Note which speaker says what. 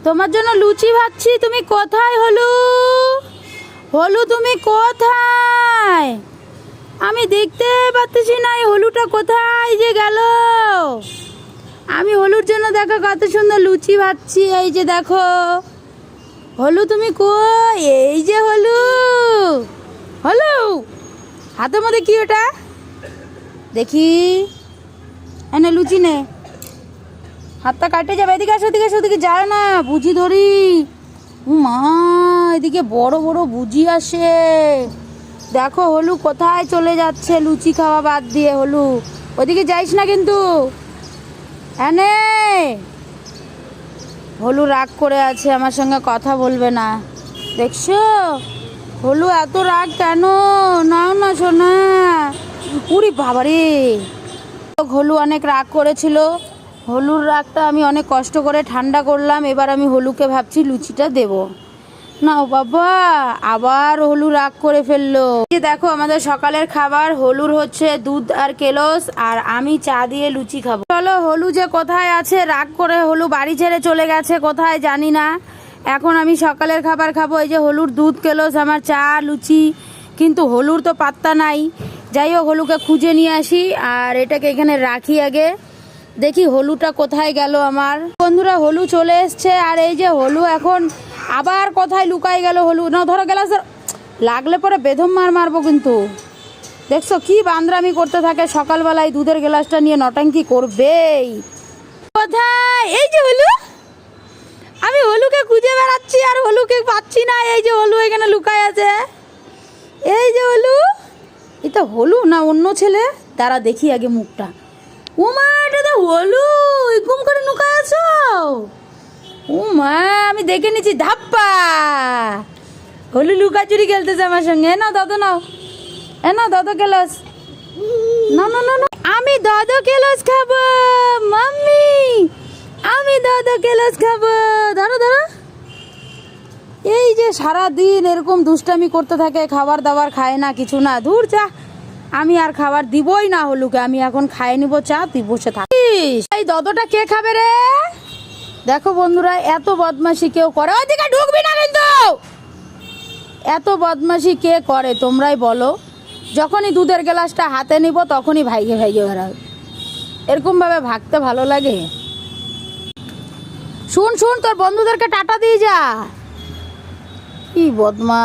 Speaker 1: তোমার জন্য লুচি ভাজছি। তুমি কোথায় হলু? হলু তুমি কোথায়? আমি দেখতে পাচ্ছি না এই হলুটা কোথায় যে গেল। আমি হলুর জন্য দেখো কত সুন্দর লুচি ভাজছি। এই যে দেখো হলু তুমি কই? এই যে হলু। হলু হাতের মধ্যে কি ওটা দেখি? এনে লুচি নে, হাতটা কাটে যাবে। এদিকে আসো, এদিকে আসো, ওদিকে যায় না, বুঝি ধরি। মা এদিকে বড় বড় বুঝি আসে। দেখো হলু কোথায় চলে যাচ্ছে লুচি খাওয়া বাদ দিয়ে। হলু ওদিকে যাইস না কিন্তু। এনে হলু রাগ করে আছে, আমার সঙ্গে কথা বলবে না। দেখছো হলু এত রাগ কেন? নাও না শোনা। উরি বাবারে, হলু অনেক রাগ করেছিল। হলুর রাগটা আমি অনেক কষ্ট করে ঠান্ডা করলাম। এবার আমি হলুকে ভাবছি লুচিটা দেব। নাও বাবা, আবার হলু রাগ করে ফেললো। দেখো আমাদের সকালের খাবার হলুর হচ্ছে দুধ আর কেলস, আর আমি চা দিয়ে লুচি খাবো। চলো, হলু যে কোথায় আছে, রাগ করে হলু বাড়ি ছেড়ে চলে গেছে কোথায় জানি না। এখন আমি সকালের খাবার খাবো। এই যে হলুর দুধ কেলস, আমার চা লুচি, কিন্তু হলুর তো পাত্তা নাই। যাই হোক, হলুকে খুঁজে নিয়ে আসি আর এটাকে এখানে রাখি। আগে দেখি হলুটা কোথায় গেল আমার। বন্ধুরা হলু চলে এসছে, আর এই যে হলু এখন আবার কোথায় লুকায় গেল। হলু না ধরো গ্লাস, লাগলে পরে বেধম মারবো কিন্তু। দেখছো কি বান্দরামি করতে থাকে, সকালবেলায় দুধের গ্লাসটা নিয়ে নটাঙ্কি করবেই। কোথায়? এই যে হলু, আমি হলুকে খুঁজে বেড়াচ্ছি আর হলুকে পাচ্ছি না। এই যে হলু এখানে লুকায় আছে। এই যে হলু, এটা হলু না অন্য ছেলে? তারা দেখি আগে মুখটা। উমা, এটা তো হলু। এরকম করে লুকায় আছো? উমা, আমি দেখে নিচ্ছি। ধাপ্পা, হলু লুকাচুরি খেলতেছে আমার সঙ্গে। এ নাও দাদা, নাও এ নাও দাদা কেলাস। না না না না, আমি দাদা কেলাস খাবো। মাম্মি, আমি দাদা কেলাস খাবো। ধরো ধরো। এই যে সারাদিন এরকম দুষ্টামি করতে থাকে, খাবার দাবার খায় না, কিছু না। দূর যা, আমি আর খাবার দিবই না হলুকে। আমি এখন খাই নিব চা, তুই বসে থাকিস। এই দদটা কে খাবে রে? দেখো বন্ধুরা, এত বদমাশি কেউ করে? ওইদিকে ঢুকবি না কিন্তু। এত বদমাশি কে করে তোমরাই বলো? যখনই দুধের গ্লাসটা হাতে নিব তখনই ভাইগে ভাইগে বেড়াও। এরকমভাবে ভাগতে ভালো লাগে? শুন শুন, তোর বন্ধুদেরকে টাটা দিয়ে যা। কি বদমা।